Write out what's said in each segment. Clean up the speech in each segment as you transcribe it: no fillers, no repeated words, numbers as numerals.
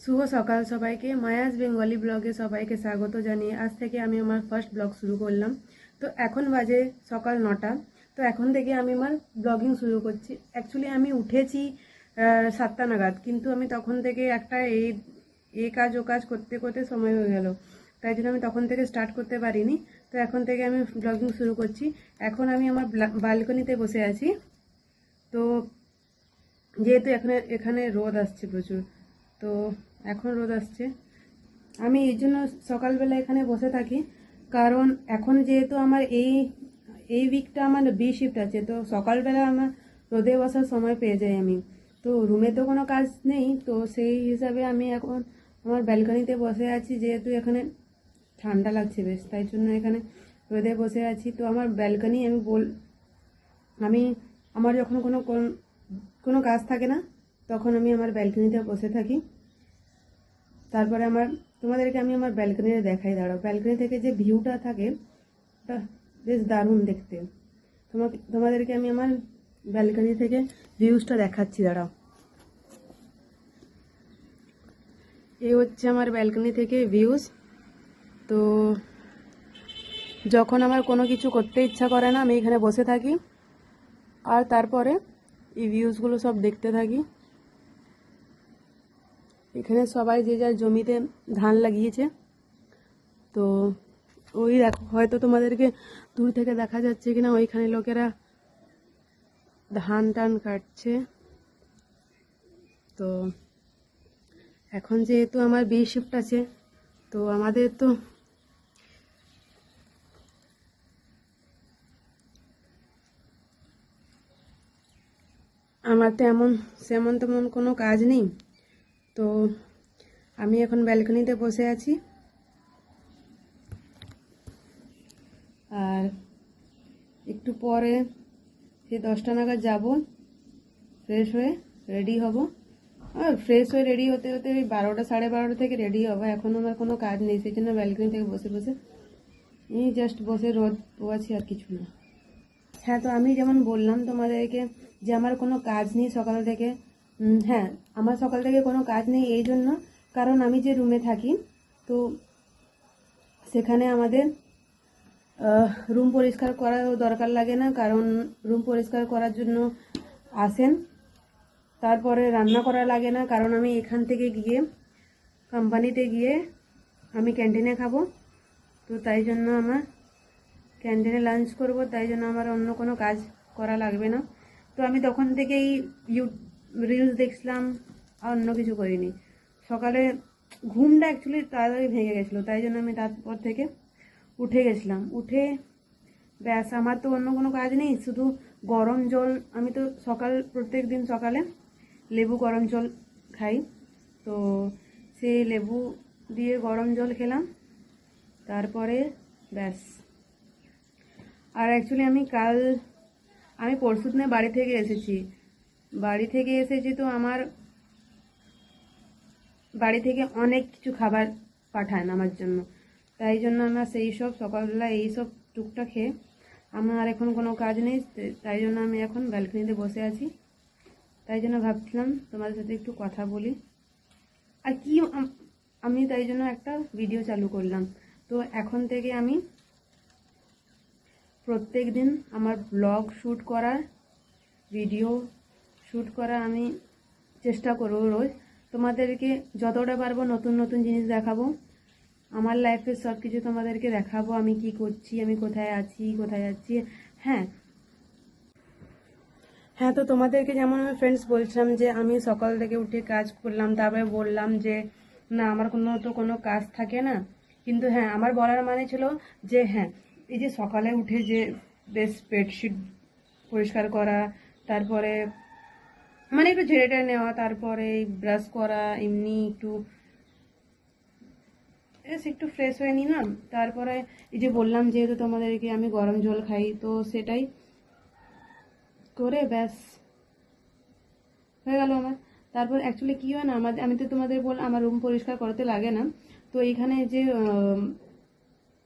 শুভ সকাল সবাইকে। Maya's Bengali ব্লগে সবাইকে স্বাগত জানিয়ে আজ থেকে আমি আমার ফার্স্ট ব্লগ শুরু করলাম। তো এখন বাজে সকাল 9টা। তো এখন থেকে আমি আমার ব্লগিং শুরু করছি। অ্যাকচুয়ালি আমি উঠেছি 7টা নাগাদ, কিন্তু আমি তখন থেকে একটা এই কাজ ও কাজ করতে করতে সময় হয়ে গেল, তাই জন্য আমি তখন থেকে স্টার্ট করতে পারিনি। তো এখন থেকে আমি ব্লগিং শুরু করছি। এখন আমি আমার বালকনিতে বসে আছি। তো যেহেতু এখানে এখানে রোদ আসছে প্রচুর, তো এখন রোদ আসছে, আমি এই জন্য সকালবেলা এখানে বসে থাকি। কারণ এখন যেহেতু আমার এই এই উইকটা আমার বি শিফট আছে, তো সকালবেলা আমার রোদে বসার সময় পেয়ে যাই আমি। তো রুমে তো কোনো কাজ নেই, তো সেই হিসাবে আমি এখন আমার ব্যালকনিতে বসে আছি। যেহেতু এখানে ঠান্ডা লাগছে বেশ, তাই জন্য এখানে রোদে বসে আছি। তো আমার ব্যালকনি আমি আমার যখন কোনো কাজ থাকে না, তখন আমি আমার ব্যালকনিতে বসে থাকি। তারপরে তোমাদেরকে আমি আমার ব্যালকনিতে দেখাই। দাঁড়াও, ব্যালকনি থেকে যে ভিউটা থাকে ওটা বেশ দারুণ দেখতে। তোমাদেরকে আমি আমার ব্যালকনি থেকে ভিউজটা দেখাচ্ছি। দাঁড়াও, এই হচ্ছে আমার ব্যালকনি থেকে ভিউজ। তো যখন আমার কোনো কিছু করতে ইচ্ছা করে না, আমি এখানে বসে থাকি আর তারপরে এই ভিউজগুলো সব দেখতে থাকি। এখানে সবাই যে যার জমিতে ধান লাগিয়েছে। তো ওই দেখো, হয়তো তোমাদেরকে দূর থেকে দেখা যাচ্ছে কিনা, ওইখানে লোকেরা ধান টান কাটছে। তো এখন যেহেতু আমার বি শিফট আছে, তো আমাদের তো আমার তো তেমন কোনো কাজ নেই। তো আমি এখন ব্যালকনিতে বসে আছি আর একটু পরে সেই 10টা নাগাদ যাব, ফ্রেশ হয়ে রেডি হব। আর ফ্রেশ হয়ে রেডি হতে হতে ওই 12টা 12:30 থেকে রেডি হবো। এখন আমার কোনো কাজ নেই, সেই জন্য ব্যালকনি থেকে বসে বসে এই জাস্ট বসে রোদ পোয়াচ্ছি, আর কিছু না। হ্যাঁ, তো আমি যেমন বললাম তোমাদেরকে যে আমার কোনো কাজ নেই সকাল থেকে। হ্যাঁ, আমার সকাল থেকে কোনো কাজ নেই এই জন্য, কারণ আমি যে রুমে থাকি, তো সেখানে আমাদের রুম পরিষ্কার করার দরকার লাগে না। কারণ রুম পরিষ্কার করার জন্য আসেন, তারপরে রান্না করা লাগে না। কারণ আমি এখান থেকে গিয়ে কোম্পানিতে গিয়ে আমি ক্যান্টিনে খাবো। তো তাই জন্য আমার ক্যান্টিনে লাঞ্চ করব, তাই জন্য আমার অন্য কোনো কাজ করা লাগবে না। তো আমি তখন থেকেই রিলস দেখছিলাম, আর অন্য কিছু করিনি। সকালে ঘুমটা অ্যাকচুয়ালি তাড়াতাড়ি ভেঙে গেছিলো, তাই জন্য আমি তারপর থেকে উঠে গেছিলাম। উঠে ব্যাস, আমার তো অন্য কোনো কাজ নেই, শুধু গরম জল। আমি তো প্রত্যেক দিন সকালে লেবু গরম জল খাই। তো সেই লেবু দিয়ে গরম জল খেলাম, তারপরে ব্যাস। আর অ্যাকচুয়ালি আমি পরশু দিনে বাড়ি থেকে এসেছি। তো আমার বাড়ি থেকে অনেক কিছু খাবার পাঠান আমার জন্য, তাই জন্য আমার সেই সব সকালবেলা এইসব টুকটা খেয়ে আমার আর এখন কোনো কাজ নেই। তাই জন্য আমি এখন ব্যালকনিতে বসে আছি। তাই জন্য ভাবছিলাম তোমাদের সাথে একটু কথা বলি। আর কি আমি তাই জন্য একটা ভিডিও চালু করলাম। তো এখন থেকে আমি প্রত্যেক দিন আমার ব্লগ শ্যুট করার, ভিডিও শ্যুট করার আমি চেষ্টা করব রোজ। তোমাদেরকে যতটা পারবো নতুন নতুন জিনিস দেখাবো, আমার লাইফের সব কিছু তোমাদেরকে দেখাবো। আমি কি করছি, আমি কোথায় আছি, কোথায় যাচ্ছি। হ্যাঁ হ্যাঁ, তো তোমাদেরকে যেমন আমি ফ্রেন্ডস বলছিলাম যে আমি সকাল থেকে উঠে কাজ করলাম, তারপরে বললাম যে না, আমার কোনো কাজ থাকে না। কিন্তু হ্যাঁ, আমার বলার মানে ছিল যে হ্যাঁ, এই যে সকালে উঠে যে বেশ বেডশিট পরিষ্কার করা, তারপরে মানে একটু ঝেড়ে টেড়ে নেওয়া, তারপরে ব্রাশ করা, এমনি একটু ফ্রেশ হয়ে নিলাম। তারপরে এই যে বললাম যেহেতু তোমাদেরকে আমি গরম জল খাই, তো সেটাই করে ব্যাস হয়ে গেল আমার। তারপর অ্যাকচুয়ালি কী হয় না, আমি তো তোমাদের আমার রুম পরিষ্কার করতে লাগে না। তো এইখানে যে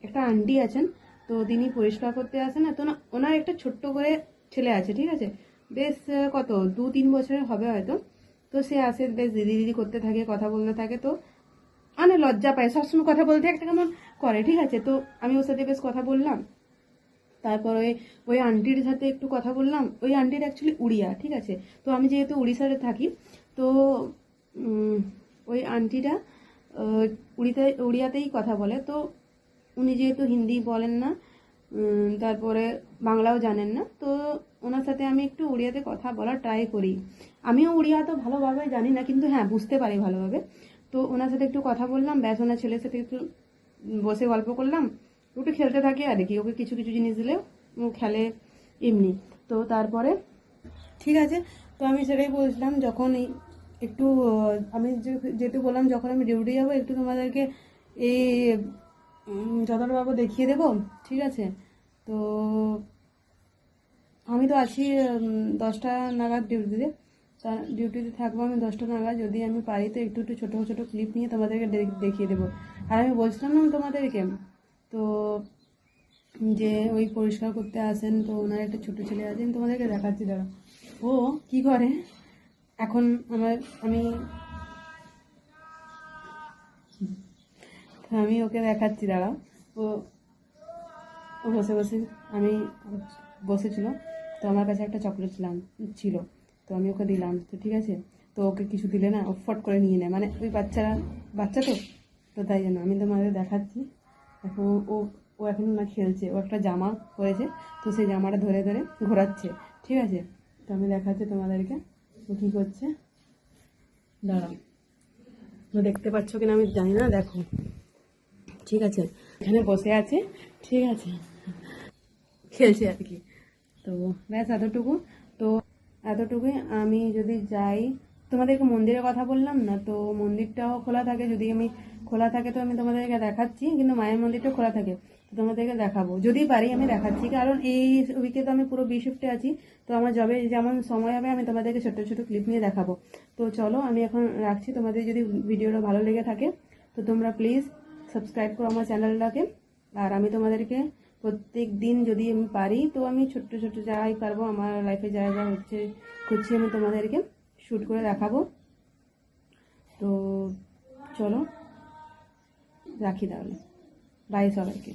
একটা আন্টি আছেন, তো তিনি পরিষ্কার করতে আসেন না। তো না, ওনার একটা ছোট্ট করে ছেলে আছে, ঠিক আছে, বেশ কত 2-3 বছরের হবে হয়তো। তো সে আসে, বেশ দিদি দিদি করতে থাকে, কথা বলতে থাকে। তো মানে লজ্জা পায়, সবসময় কথা বলতে একটা কেমন করে, ঠিক আছে। তো আমি ওর সাথে বেশ কথা বললাম। তারপর ওই ওই আন্টির সাথে একটু কথা বললাম। ওই আন্টির অ্যাকচুয়ালি উড়িয়া, ঠিক আছে। তো আমি যেহেতু উড়িষ্যাতে থাকি, তো ওই আন্টিটা উড়িয়াতেই কথা বলে। তো উনি যেহেতু হিন্দি বলেন না, তারপরে বাংলাও জানেন না, তো ওনার সাথে আমি একটু উড়িয়াতে কথা বলার ট্রাই করি। আমিও উড়িয়া তো ভালোভাবে জানি না, কিন্তু হ্যাঁ বুঝতে পারি ভালোভাবে। তো ওনার সাথে একটু কথা বললাম, ব্যাস ওনার ছেলের সাথে একটু বসে গল্প করলাম, একটু খেলতে থাকে আর কি। ওকে কিছু কিছু জিনিস দিলে ও খেলে এমনি। তো তারপরে ঠিক আছে, তো আমি সেটাই বলছিলাম, যখন একটু আমি যেহেতু বললাম যখন আমি ডিউটি যাবো একটু তোমাদেরকে এই যতটা পাবো দেখিয়ে দেবো, ঠিক আছে। তো আমি তো আছি 10টা নাগাদ ডিউটিতে। ডিউটিতে থাকবো আমি 10টা নাগাদ। যদি আমি পারি তো একটু একটু ছোটো ছোটো ক্লিপ নিয়ে তোমাদেরকে দেখিয়ে দেবো। আর আমি বলছিলাম না তোমাদেরকে, তো যে ওই পরিষ্কার করতে আসেন, তো ওনার একটা ছোটো ছেলে আছে, আমি তোমাদেরকে দেখাচ্ছি, দাঁড়া। ও কি করে এখন আমি আমি ওকে দেখাচ্ছি, দাঁড়াও। ও ও বসে বসে, আমি বসেছিল, তো আমার কাছে একটা চকলেট ছিল, তো আমি ওকে দিলাম। তো ঠিক আছে, তো ওকে কিছু দিলে না ও ফট করে নিয়ে নেয়, মানে ওই বাচ্চা তো তাই জন্য আমি তোমাদের দেখাচ্ছি। এখন ও ও এখন না খেলছে, ও একটা জামা পরেছে, তো সেই জামাটা ধরে ধরে ঘোরাচ্ছে, ঠিক আছে। তো আমি দেখাচ্ছি তোমাদেরকে ও কী করছে, দাঁড়াও। তো দেখতে পাচ্ছ কিনা আমি জানি না, দেখো, ঠিক আছে। এখানে বসে আছে, ঠিক আছে, খেলছে আর কি। তো ব্যাস এতটুকু। তো এতটুকুই। আমি যদি যাই, তোমাদেরকে মন্দিরের কথা বললাম না, তো মন্দিরটাও খোলা থাকে। যদি আমি খোলা থাকে তো আমি তোমাদেরকে দেখাচ্ছি, কিন্তু মায়ের মন্দিরটা খোলা থাকে, তো তোমাদেরকে দেখাবো যদি পারি, আমি দেখাচ্ছি। কারণ এই উইকে তো আমি পুরো শিফটে আছি, তো আমার জবে যেমন সময় হবে আমি তোমাদেরকে ছোটো ছোটো ক্লিপ নিয়ে দেখাবো। তো চলো আমি এখন রাখছি। তোমাদের যদি ভিডিওটা ভালো লেগে থাকে তো তোমরা প্লিজ সাবস্ক্রাইব করো আমার চ্যানেলটাকে। আর আমি তোমাদেরকে প্রত্যেক দিন যদি আমি পারি তো আমি ছোট্ট ছোট্ট যাই পারবো আমার লাইফে যা যা হচ্ছে করছি আমি তোমাদেরকে শ্যুট করে দেখাবো। তো চলো রাখি তাহলে, বাই সবাইকে।